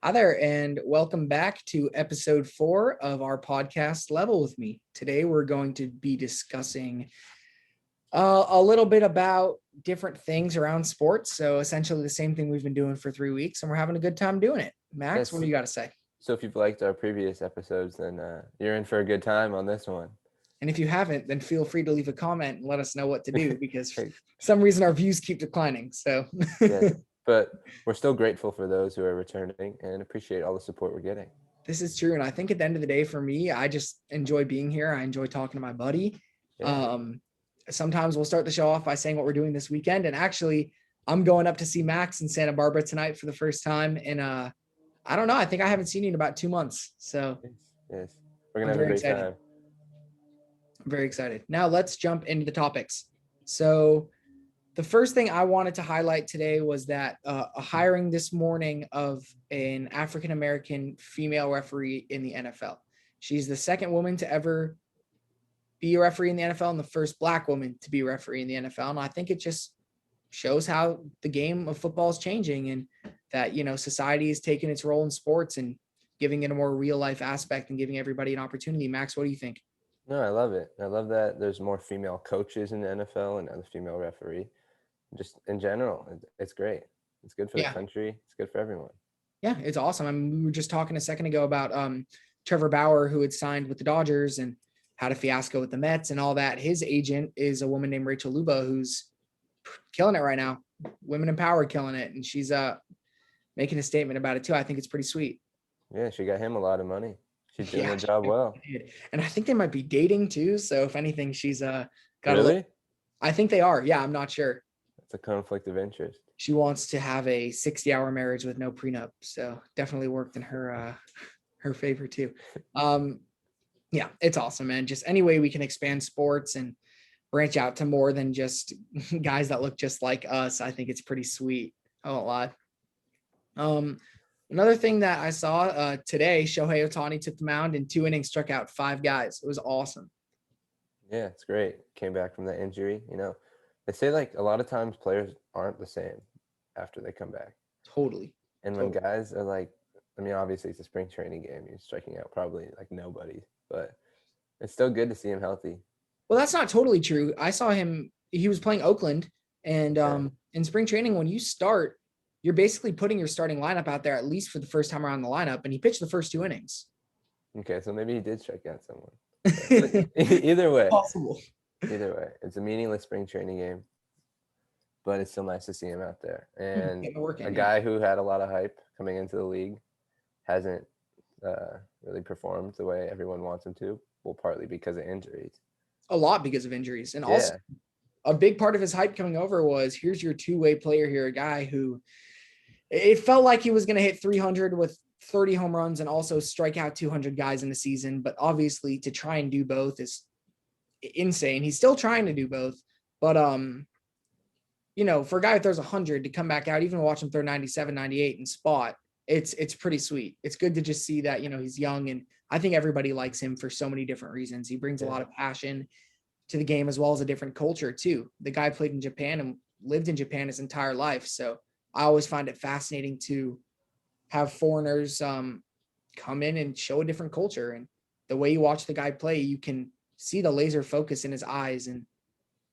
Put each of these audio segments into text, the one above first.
Hi there, and welcome back to episode 4 of our podcast, Level with Me. Today, we're going to be discussing a little bit about different things around sports. So, essentially, the same thing we've been doing for 3 weeks, and we're having a good time doing it. Max, what do you got to say? So if you've liked our previous episodes, then you're in for a good time on this one. And if you haven't, then feel free to leave a comment and let us know what to do because for some reason our views keep declining. So, yes, but we're still grateful for those who are returning and appreciate all the support we're getting. This is true. And I think at the end of the day, for me, I just enjoy being here. I enjoy talking to my buddy. Yeah. Sometimes we'll start the show off by saying what we're doing this weekend. And actually, I'm going up to see Max in Santa Barbara tonight for the first time. And I don't know. I think I haven't seen you in about 2 months. So yes. We're going to have a great time. I'm very excited. Now let's jump into the topics. So the first thing I wanted to highlight today was that a hiring this morning of an African-American female referee in the NFL. She's the second woman to ever be a referee in the NFL and the first Black woman to be a referee in the NFL. And I think it just shows how the game of football is changing and that, society is taking its role in sports and giving it a more real life aspect and giving everybody an opportunity. Max, what do you think? No, I love it. I love that there's more female coaches in the NFL and other female referee. Just in general, it's great. It's good for the country. It's good for everyone. Yeah, it's awesome. I mean, we were just talking a second ago about Trevor Bauer, who had signed with the Dodgers and had a fiasco with the Mets and all that. His agent is a woman named Rachel Luba, who's killing it right now. Women in power killing it. And she's making a statement about it too. I think it's pretty sweet. Yeah, she got him a lot of money. She's doing the job well. And I think they might be dating too. So if anything, she's got really? I think they are. Yeah, I'm not sure. It's a conflict of interest. She wants to have a 60-hour marriage with no prenup. So definitely worked in her favor too. Yeah, it's awesome, man. Just any way we can expand sports and branch out to more than just guys that look just like us. I think it's pretty sweet. I won't lie. Another thing that I saw today, Shohei Ohtani took the mound in 2 innings, struck out 5 guys. It was awesome. Yeah, it's great. Came back from that injury. They say like a lot of times players aren't the same after they come back. Totally. And when guys are like, obviously it's a spring training game. You're striking out probably like nobody, but it's still good to see him healthy. Well, that's not totally true. I saw him. He was playing Oakland, and in spring training, when you start, you're basically putting your starting lineup out there at least for the first time around the lineup, and he pitched the first 2 innings. Okay, so maybe he did strike out someone. Either way. Possible. Either way. It's a meaningless spring training game, but it's still nice to see him out there. And a guy who had a lot of hype coming into the league hasn't really performed the way everyone wants him to, well, partly because of injuries. A lot because of injuries. And also a big part of his hype coming over was here's your two-way player here, a guy who it felt like he was going to hit 300 with 30 home runs and also strike out 200 guys in the season. But obviously to try and do both is insane. He's still trying to do both. But, for a guy who throws 100 to come back out, even watch him throw 97, 98 and spot, it's pretty sweet. It's good to just see that, he's young, and I think everybody likes him for so many different reasons. He brings a lot of passion to the game as well as a different culture too. The guy played in Japan and lived in Japan his entire life. So I always find it fascinating to have foreigners come in and show a different culture. And the way you watch the guy play, you can see the laser focus in his eyes and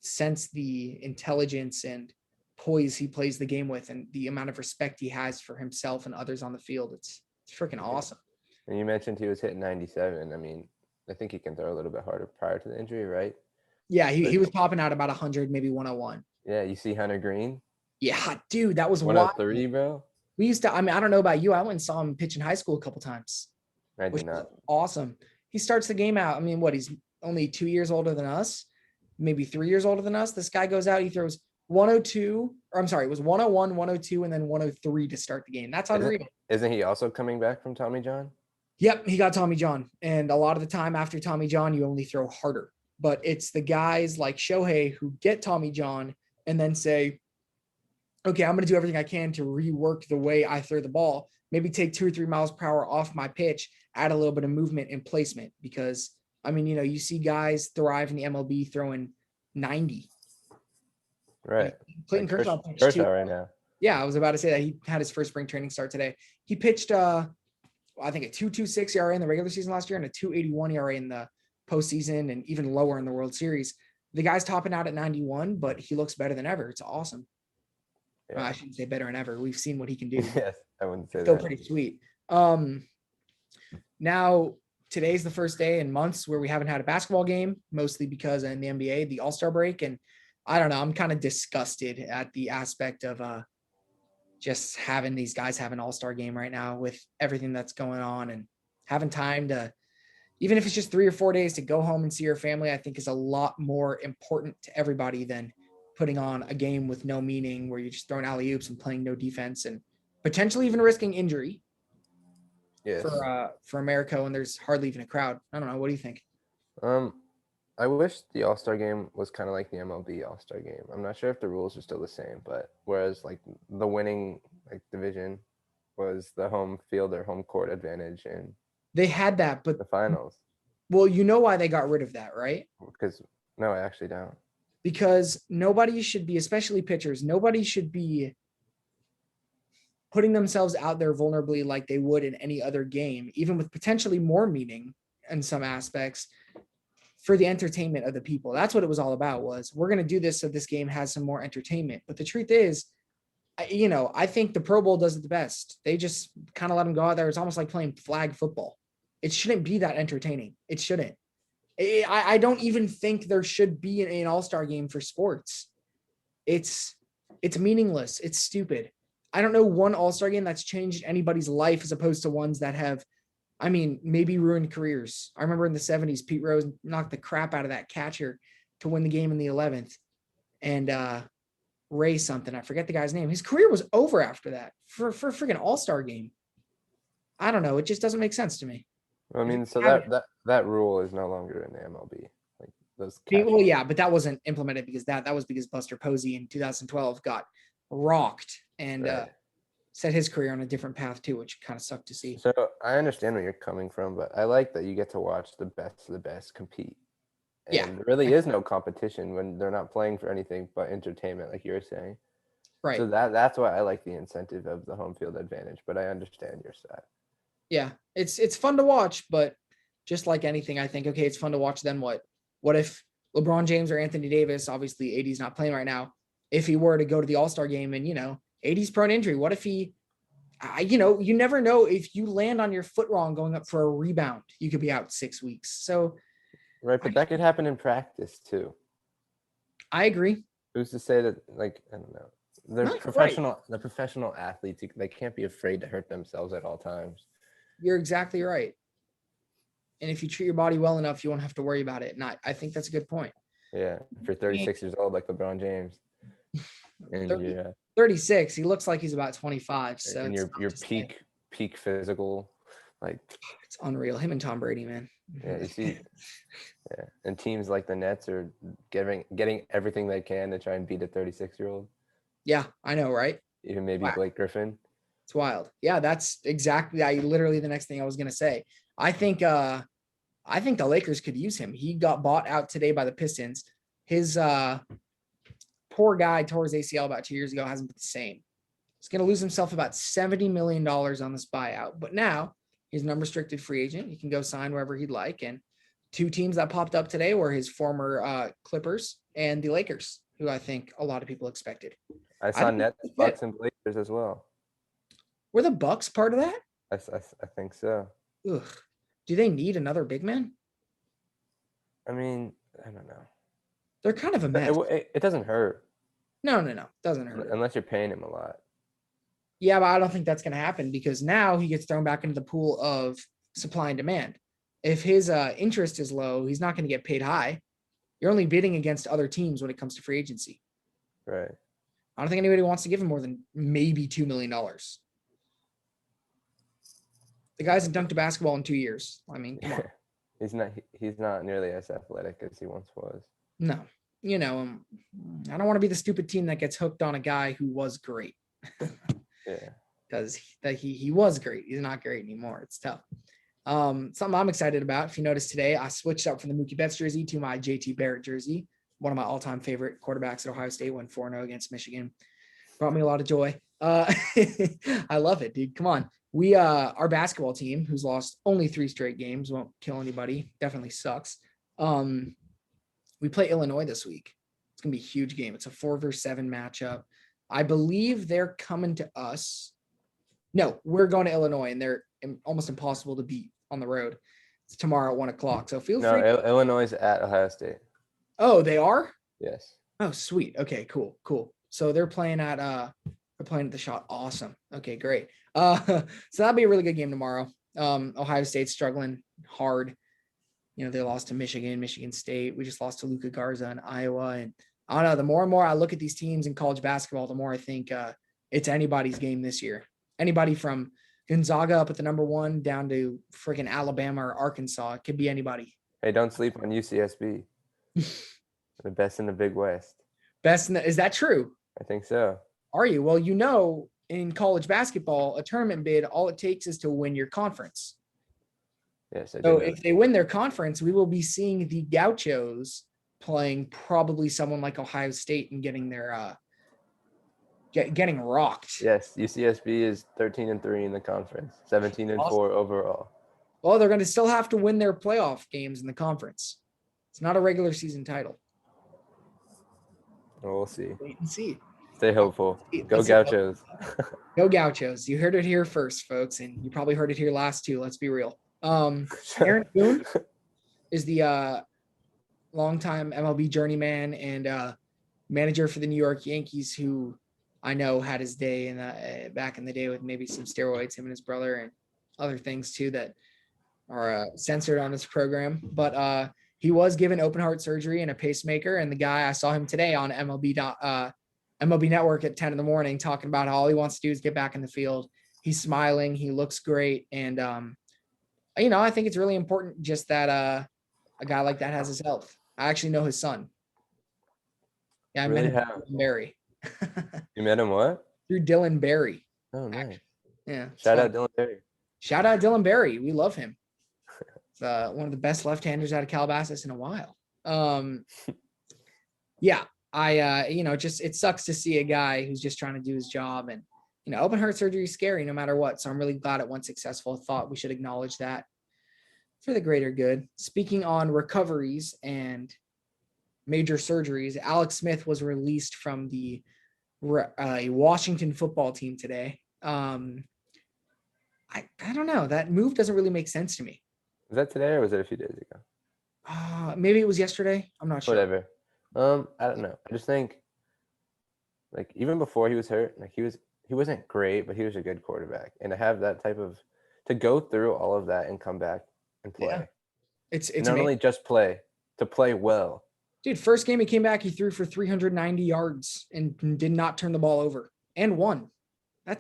sense the intelligence and poise he plays the game with and the amount of respect he has for himself and others on the field. It's freaking awesome. And you mentioned he was hitting 97. I think he can throw a little bit harder prior to the injury, right? Yeah, he was popping out about 100, maybe 101. Yeah, you see Hunter Green? Yeah, dude, that was 103, bro. We used to, I don't know about you. I went and saw him pitch in high school a couple times. I did not. Awesome. He starts the game out. He's only 2 years older than us, maybe 3 years older than us. This guy goes out, he throws 102, or I'm sorry, it was 101, 102, and then 103 to start the game. That's unreal. Isn't he also coming back from Tommy John? Yep, he got Tommy John. And a lot of the time after Tommy John, you only throw harder. But it's the guys like Shohei who get Tommy John and then say, okay, I'm going to do everything I can to rework the way I throw the ball. Maybe take 2 or 3 miles per hour off my pitch, add a little bit of movement and placement. Because, you see guys thrive in the MLB throwing 90. Right. Clayton Kershaw right now. Yeah, I was about to say that he had his first spring training start today. He pitched, I think a 2.26 ERA in the regular season last year and a 2.81 ERA in the postseason and even lower in the World Series. The guy's topping out at 91, but he looks better than ever. It's awesome. Yeah. I shouldn't say better than ever. We've seen what he can do. Yes, I wouldn't say Still that. Pretty sweet. Now today's the first day in months where we haven't had a basketball game, mostly because in the NBA, the All-Star break. And I don't know, I'm kind of disgusted at the aspect of just having these guys have an All-Star game right now with everything that's going on and having time to, even if it's just 3 or 4 days to go home and see your family, I think is a lot more important to everybody than putting on a game with no meaning where you're just throwing alley-oops and playing no defense and potentially even risking injury. Yes. For America when there's hardly even a crowd. I don't know. What do you think? I wish the All-Star game was kind of like the MLB All-Star game. I'm not sure if the rules are still the same, but whereas like the winning like division was the home field or home court advantage, and they had that, but the finals. Well, you know why they got rid of that, right? Because no, I actually don't. Because nobody should be, especially pitchers, nobody should be putting themselves out there vulnerably like they would in any other game, even with potentially more meaning in some aspects for the entertainment of the people. That's what it was all about, was we're going to do this so this game has some more entertainment. But the truth is, I think the Pro Bowl does it the best. They just kind of let them go out there. It's almost like playing flag football. It shouldn't be that entertaining. It shouldn't. I don't even think there should be an all-star game for sports. It's meaningless. It's stupid. I don't know one all-star game that's changed anybody's life as opposed to ones that have, maybe ruined careers. I remember in the 70s, Pete Rose knocked the crap out of that catcher to win the game in the 11th. And Ray something, I forget the guy's name. His career was over after that for a freaking all-star game. I don't know. It just doesn't make sense to me. So that rule is no longer in the MLB. Like those. Well, yeah, but that wasn't implemented because that was because Buster Posey in 2012 got rocked and set his career on a different path too, which kind of sucked to see. So I understand where you're coming from, but I like that you get to watch the best of the best compete. And there really is no competition when they're not playing for anything but entertainment, like you're saying. Right. So that's why I like the incentive of the home field advantage, but I understand your side. Yeah, it's fun to watch, but just like anything, I think, okay, it's fun to watch. Then what? What if LeBron James or Anthony Davis, obviously AD's not playing right now, if he were to go to the All-Star game and, AD's prone injury, what if he, you never know, if you land on your foot wrong going up for a rebound, you could be out 6 weeks. So. Right, but that could happen in practice too. I agree. Who's to say that, like, I don't know. They're professional. The professional athletes, they can't be afraid to hurt themselves at all times. You're exactly right. And if you treat your body well enough, you won't have to worry about it. And I think that's a good point. Yeah, if you're 36 years old, like LeBron James. And 36. He looks like he's about 25. So and your peak physical, like it's unreal. Him and Tom Brady, man. Yeah, you see. Yeah, and teams like the Nets are getting everything they can to try and beat a 36-year-old. Yeah, I know, right? Even maybe Blake Griffin. It's wild. Yeah, that's exactly literally the next thing I was gonna say. I think the Lakers could use him. He got bought out today by the Pistons. His poor guy tore his ACL about 2 years ago, hasn't been the same. He's gonna lose himself about $70 million on this buyout. But now he's an unrestricted free agent. He can go sign wherever he'd like. And 2 teams that popped up today were his former Clippers and the Lakers, who I think a lot of people expected. I saw Nets, Bucks, and Blazers as well. Were the Bucks part of that? I think so. Ugh. Do they need another big man? I don't know. They're kind of a mess. It doesn't hurt. No. Doesn't hurt. Unless you're paying him a lot. Yeah, but I don't think that's going to happen because now he gets thrown back into the pool of supply and demand. If his interest is low, he's not going to get paid high. You're only bidding against other teams when it comes to free agency. Right. I don't think anybody wants to give him more than maybe $2 million. The guy's dunked a basketball in 2 years. Come on. He's not nearly as athletic as he once was. No. I don't want to be the stupid team that gets hooked on a guy who was great. Yeah. Because he was great. He's not great anymore. It's tough. Something I'm excited about. If you notice today, I switched up from the Mookie Betts jersey to my JT Barrett jersey. One of my all-time favorite quarterbacks at Ohio State, went 4-0 against Michigan. Brought me a lot of joy. I love it, dude. Come on. We our basketball team, who's lost only 3 straight games, won't kill anybody. Definitely sucks. We play Illinois this week. It's gonna be a huge game. It's a 4-7 matchup. I believe they're coming to us. No, we're going to Illinois, and they're almost impossible to beat on the road. It's tomorrow at 1:00. So feel free. Illinois is at Ohio State. Oh, they are? Yes. Oh, sweet. Okay, cool. So they're playing at the Shot. Awesome. Okay, great. So that'll be a really good game tomorrow. Ohio State's struggling hard. They lost to Michigan State. We just lost to Luka Garza in Iowa. And I don't know, the more and more I look at these teams in college basketball, the more I think it's anybody's game this year. Anybody from Gonzaga up at the number 1 down to freaking Alabama or Arkansas. It could be anybody. Hey, don't sleep on UCSB. The best in the Big West. Is that true? I think so. Are you? Well, in college basketball, a tournament bid, all it takes is to win your conference. Yes, I do. So if they win their conference, we will be seeing the Gauchos playing probably someone like Ohio State and getting their getting rocked. Yes, UCSB is 13-3 in the conference, 17-4 overall. Well, they're going to still have to win their playoff games in the conference. It's not a regular season title. Well, we'll see. Wait and see. Stay hopeful. Go Gauchos. Go Gauchos. You heard it here first, folks, and you probably heard it here last too. Let's be real. Aaron Boone is the longtime MLB journeyman and manager for the New York Yankees, who I know had his day back in the day with maybe some steroids, him and his brother, and other things too that are censored on this program. But he was given open heart surgery and a pacemaker. And the guy, I saw him today on MLB Network at 10 a.m. talking about how all he wants to do is get back in the field. He's smiling. He looks great. And, I think it's really important just that a guy like that has his health. I actually know his son. Yeah, I met him through Dylan Berry. You met him what? Through Dylan Berry. Oh, nice. Yeah. Shout out Dylan Berry. Shout out Dylan Berry. We love him. It's one of the best left-handers out of Calabasas in a while. Yeah, it sucks to see a guy who's just trying to do his job, and open heart surgery is scary no matter what. So I'm really glad it went successful. I thought we should acknowledge that for the greater good. Speaking on recoveries and major surgeries, Alex Smith was released from the Washington football team today. I don't know. That move doesn't really make sense to me. Was that today or was it a few days ago? Maybe it was yesterday. I'm not sure. Whatever. I don't know. I just think, like, even before he was hurt, like he wasn't great, but he was a good quarterback. And to have that to go through all of that and come back and play. Yeah. It's not only just play, to play well. Dude, first game he came back, he threw for 390 yards and did not turn the ball over and won. I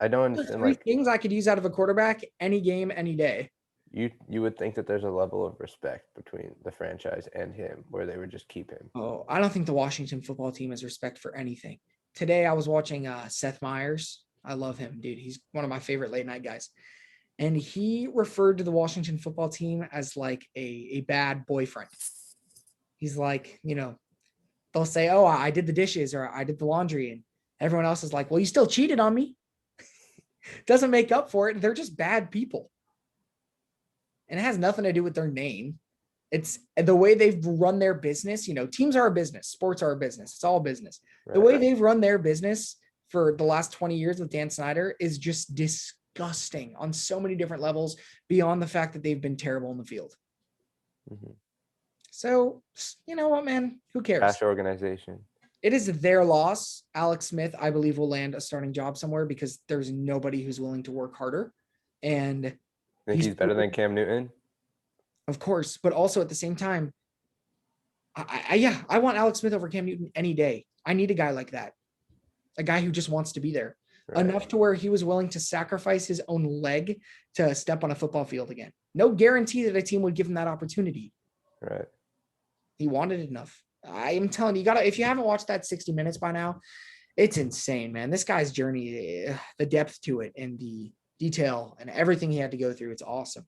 don't understand. Three things I could use out of a quarterback any game, any day. You would think that there's a level of respect between the franchise and him where they would just keep him. Oh, I don't think the Washington football team has respect for anything. Today I was watching Seth Meyers. I love him, dude. He's one of my favorite late night guys. And he referred to the Washington football team as like a bad boyfriend. He's like, they'll say, oh, I did the dishes or I did the laundry. And everyone else is like, well, you still cheated on me. Doesn't make up for it. They're just bad people. And it has nothing to do with their name. It's the way they've run their business. Teams are a business. Sports are a business. It's all business. Right. The way they've run their business for the last 20 years with Dan Snyder is just disgusting on so many different levels beyond the fact that they've been terrible in the field. Mm-hmm. So, you know what, man? Who cares? Trash organization. It is their loss. Alex Smith, I believe, will land a starting job somewhere because there's nobody who's willing to work harder. And think he's better than Cam Newton? Of course, but also at the same time, I want Alex Smith over Cam Newton any day. I need a guy like that, a guy who just wants to be there, right. Enough to where he was willing to sacrifice his own leg to step on a football field again. No guarantee that a team would give him that opportunity. Right. He wanted it enough. I am telling you, if you haven't watched that 60 Minutes by now, it's insane, man. This guy's journey, the depth to it and the detail and everything he had to go through. It's awesome.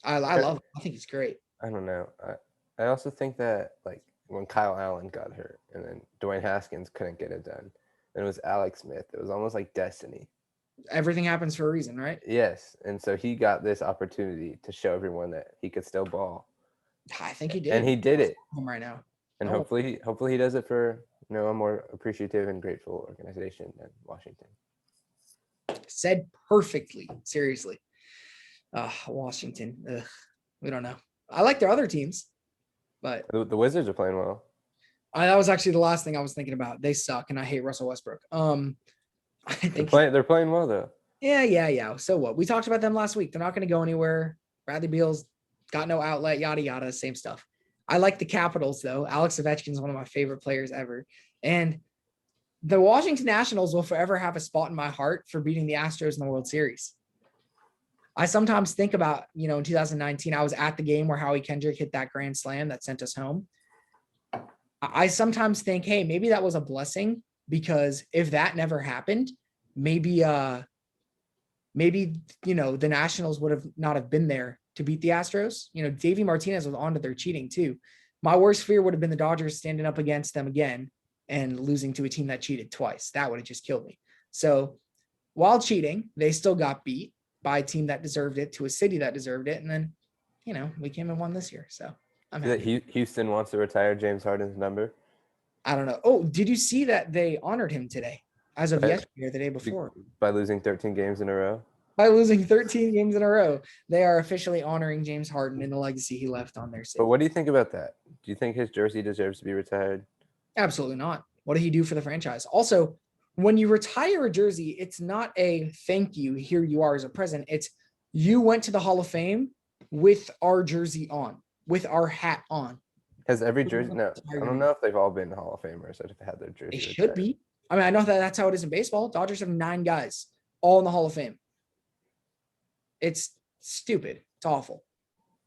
I love it. I think he's great. I don't know. I also think that, like, when Kyle Allen got hurt and then Dwayne Haskins couldn't get it done, and it was Alex Smith. It was almost like destiny. Everything happens for a reason, right? Yes, and so he got this opportunity to show everyone that he could still ball. I think he did, and he did it right now. And hopefully he does it for a more appreciative and grateful organization than Washington. Said perfectly. Seriously, Washington. Ugh, we don't know. I like their other teams, but the Wizards are playing well. That was actually the last thing I was thinking about. They suck, and I hate Russell Westbrook. I think they're playing well though. Yeah. So what? We talked about them last week. They're not going to go anywhere. Bradley Beal's got no outlet. Yada yada. Same stuff. I like the Capitals though. Alex Ovechkin is one of my favorite players ever, and the Washington Nationals will forever have a spot in my heart for beating the Astros in the World Series. I sometimes think about, in 2019, I was at the game where Howie Kendrick hit that grand slam that sent us home. I sometimes think, hey, maybe that was a blessing, because if that never happened, maybe the Nationals would have not have been there to beat the Astros. Davey Martinez was onto their cheating too. My worst fear would have been the Dodgers standing up against them again and losing to a team that cheated twice. That would have just killed me. So while cheating, they still got beat by a team that deserved it, to a city that deserved it. And then, we came and won this year. So I'm happy. Houston wants to retire James Harden's number. I don't know. Oh, did you see that they honored him today, as of yesterday or the day before? By losing 13 games in a row? By losing 13 games in a row. They are officially honoring James Harden and the legacy he left on their city. But what do you think about that? Do you think his jersey deserves to be retired? Absolutely not. What did he do for the franchise? Also, when you retire a jersey, it's not a thank you, here you are as a present. It's you went to the Hall of Fame with our jersey on, with our hat on. Has every jersey? No, I don't know if they've all been Hall of Famers that have had their jersey. They should be. I mean, I know that's how it is in baseball. Dodgers have 9 guys all in the Hall of Fame. It's stupid. It's awful.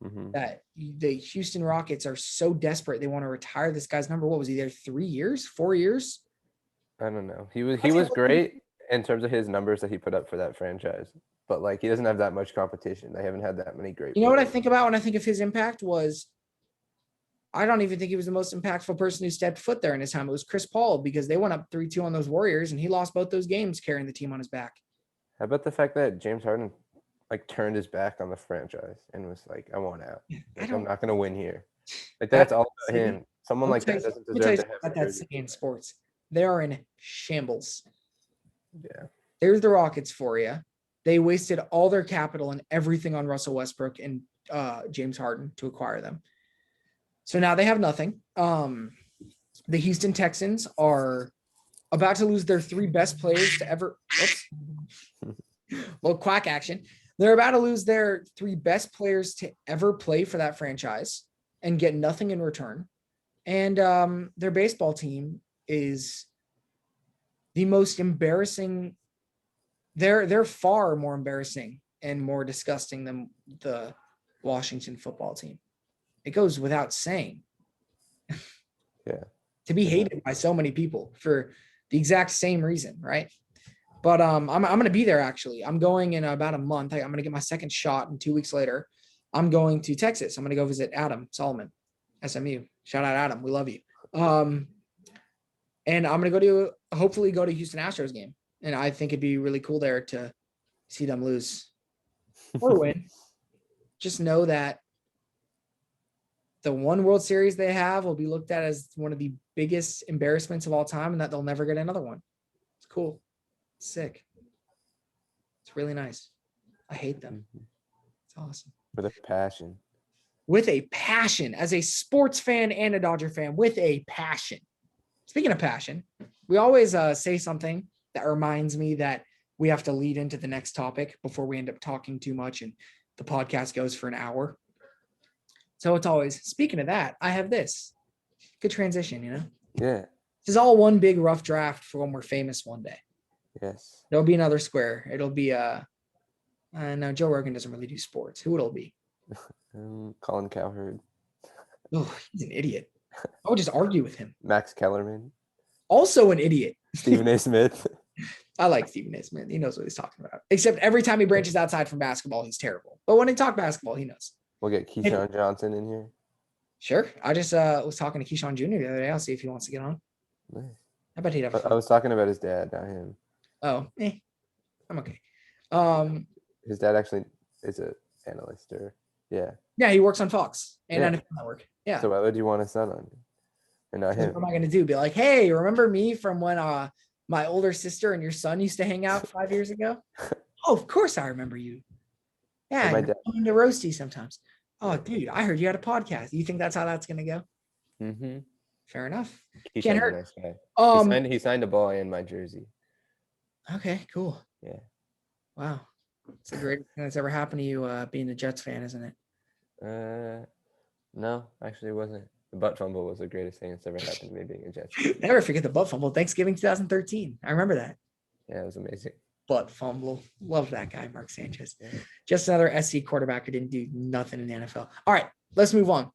Mm-hmm. That the Houston Rockets are so desperate. They want to retire this guy's number. What was he there? 3 years, 4 years? I don't know. He was great in terms of his numbers that he put up for that franchise, but he doesn't have that much competition. They haven't had that many great. You know what I think about when I think of his impact was, I don't even think he was the most impactful person who stepped foot there in his time. It was Chris Paul, because they went up 3-2 on those Warriors, and he lost both those games carrying the team on his back. How about the fact that James Harden turned his back on the franchise and was like, I want out. I'm not going to win here. That's all about him. Someone like that doesn't deserve to have that city in sports. They are in shambles. Yeah. There's the Rockets for you. They wasted all their capital and everything on Russell Westbrook and James Harden to acquire them. So now they have nothing. The Houston Texans are about to lose their 3 best players to ever. Whoops. Little quack action. They're about to lose their 3 best players to ever play for that franchise and get nothing in return. And their baseball team is the most embarrassing. They're far more embarrassing and more disgusting than the Washington football team. It goes without saying. Yeah. To be hated by so many people for the exact same reason, right? But I'm going to be there, actually. I'm going in about a month. I'm going to get my second shot, and 2 weeks later, I'm going to Texas. I'm going to go visit Adam Solomon, SMU. Shout out, Adam. We love you. And I'm going to hopefully go to Houston Astros game. And I think it'd be really cool there to see them lose or win. Just know that the one World Series they have will be looked at as one of the biggest embarrassments of all time, and that they'll never get another one. It's cool. It's sick. It's really nice. I hate them. It's awesome. With a passion. With a passion. As a sports fan and a Dodger fan, with a passion. Speaking of passion, we always say something that reminds me that we have to lead into the next topic before we end up talking too much and the podcast goes for an hour. So it's always, speaking of that, I have this. Good transition, Yeah. This is all one big rough draft for when we're famous one day. Yes. There'll be another square. It'll be no, Joe Rogan doesn't really do sports. Who it'll be? Colin Cowherd. Oh, he's an idiot. I would just argue with him. Max Kellerman. Also an idiot. Stephen A. Smith. I like Stephen A. Smith. He knows what he's talking about. Except every time he branches outside from basketball, he's terrible. But when he talks basketball, he knows. We'll get Keyshawn Johnson in here. Sure. I just was talking to Keyshawn Jr. the other day. I'll see if he wants to get on. Nice. I bet he'd have I was talking about his dad, not him. Oh, I'm okay. His dad actually is an analyst, or yeah. Yeah, he works on Fox and NFL Network. Yeah. So why would you want a son on, and not him? What am I going to do? Be like, hey, remember me from when my older sister and your son used to hang out 5 years ago? Oh, of course I remember you. Yeah, my you're coming to roasty sometimes. Oh, dude, I heard you had a podcast. You think that's how that's going to go? Mm-hmm. Fair enough. He Can't sounds hurt. a nice guy. He signed a ball in my jersey. Okay, cool. Yeah. Wow. It's the greatest thing that's ever happened to you being a Jets fan, isn't it? No, actually it wasn't. The butt fumble was the greatest thing that's ever happened to me being a Jets fan. Never forget the butt fumble. Thanksgiving 2013. I remember that. Yeah, it was amazing. Butt fumble. Love that guy, Mark Sanchez. Yeah. Just another SC quarterback who didn't do nothing in the NFL. All right, let's move on.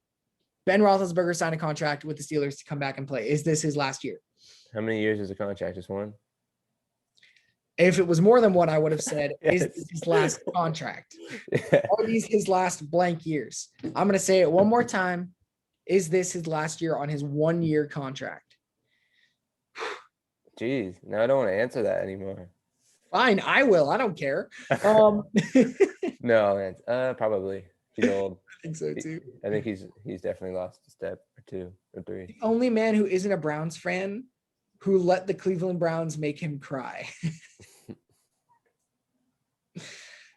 Ben Roethlisberger signed a contract with the Steelers to come back and play. Is this his last year? How many years is the contract? Just one? If it was more than one, I would have said, yes. Is this his last contract? Yeah. Are these his last blank years? I'm going to say it one more time. Is this his last year on his 1-year contract? Jeez, now I don't want to answer that anymore. Fine, I will. I don't care. No, man. Probably. He's old. I think so too. I think he's definitely lost a step or two or three. The only man who isn't a Browns fan who let the Cleveland Browns make him cry.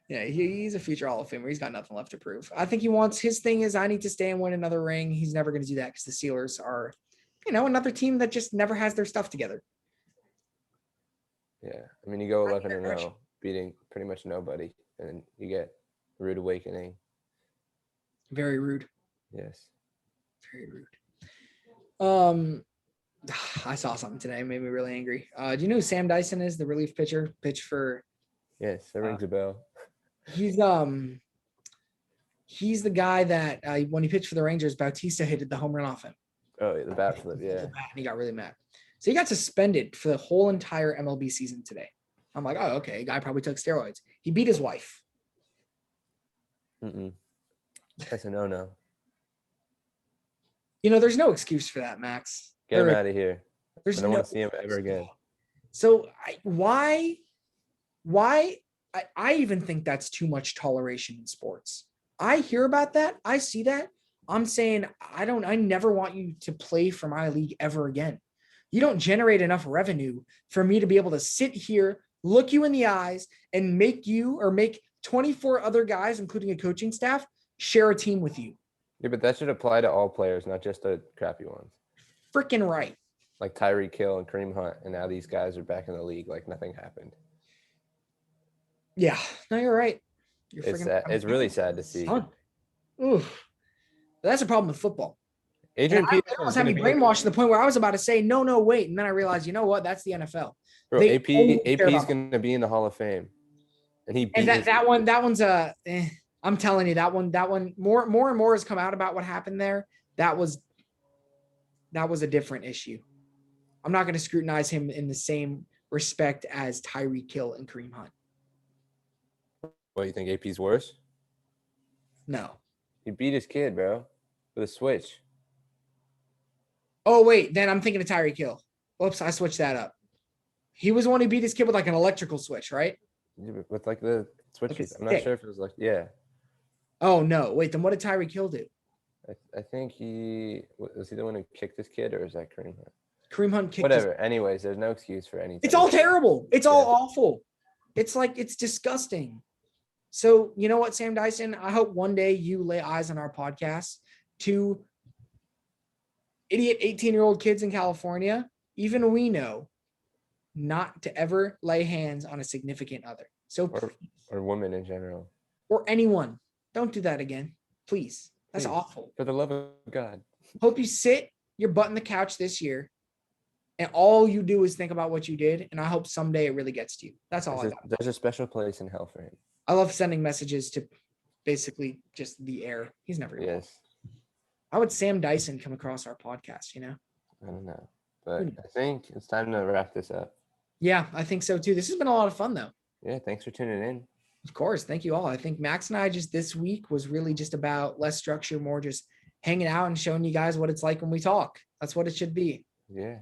Yeah, he's a future Hall of Famer. He's got nothing left to prove. I think he wants, his thing is, I need to stay and win another ring. He's never going to do that because the Steelers are, another team that just never has their stuff together. Yeah, I mean, you go 11-0, beating pretty much nobody, and you get a rude awakening. Very rude. Yes. Very rude. I saw something today, made me really angry. Do you know who Sam Dyson is, the relief pitcher? Pitch for. Yes, that rings a bell. He's the guy that when he pitched for the Rangers, Bautista hit the home run off him. Oh, the bat flip, yeah. And he got really mad. So he got suspended for the whole entire MLB season today. I'm like, oh, okay, guy probably took steroids. He beat his wife. That's a no-no. There's no excuse for that, Max. Get him out of here. I don't want to see him excuse. ever again. So why? I even think that's too much toleration in sports. I hear about that. I see that. I'm saying I never want you to play for my league ever again. You don't generate enough revenue for me to be able to sit here, look you in the eyes, and make 24 other guys, including a coaching staff, share a team with you. Yeah, but that should apply to all players, not just the crappy ones. Freaking right. Like Tyreek Hill and Kareem Hunt, and now these guys are back in the league like nothing happened. Yeah, no, you're right. It's really sad to see. Oof. That's a problem with football. Adrian Peterson was having me brainwashed to the point where I was about to say, no, wait. And then I realized, you know what? That's the NFL. Bro, AP is going to be in the Hall of Fame. And that one's I'm telling you, that one more and more has come out about what happened there. That was a different issue. I'm not going to scrutinize him in the same respect as Tyreek Hill and Kareem Hunt. What, you think AP's worse? No. He beat his kid, bro, with a switch. Oh, wait. Then I'm thinking of Tyreek Hill. Oops, I switched that up. He was the one who beat his kid with like an electrical switch, right? With like the switches. I'm not sure if it was like, yeah. Oh, no. Wait, then what did Tyreek Hill do? I think was he the one who kicked his kid, or is that Kareem Hunt? Kareem Hunt kicked whatever. Anyways, there's no excuse for anything. It's all terrible. It's all awful. It's disgusting. So, you know what, Sam Dyson? I hope one day you lay eyes on our podcast to idiot 18-year-old kids in California. Even we know not to ever lay hands on a significant other. So or women in general. Or anyone. Don't do that again. Please. That's awful. For the love of God. Hope you sit your butt on the couch this year and all you do is think about what you did. And I hope someday it really gets to you. That's all I got. There's a special place in hell for him. I love sending messages to basically just the air. He's never going to. Yes. How would Sam Dyson come across our podcast, I don't know. But I think it's time to wrap this up. Yeah, I think so too. This has been a lot of fun though. Yeah, thanks for tuning in. Of course. Thank you all. I think Max and I just this week was really just about less structure, more just hanging out and showing you guys what it's like when we talk. That's what it should be. Yeah.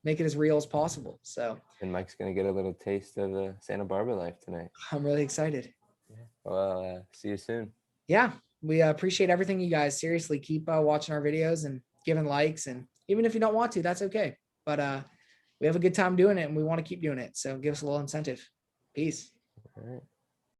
make it as real as possible. So, and Mike's going to get a little taste of the Santa Barbara life tonight. I'm really excited. Yeah. Well, see you soon. Yeah, we appreciate everything, you guys. Seriously, keep watching our videos and giving likes, and even if you don't want to, that's okay. But we have a good time doing it, and we want to keep doing it. So give us a little incentive. Peace. All right.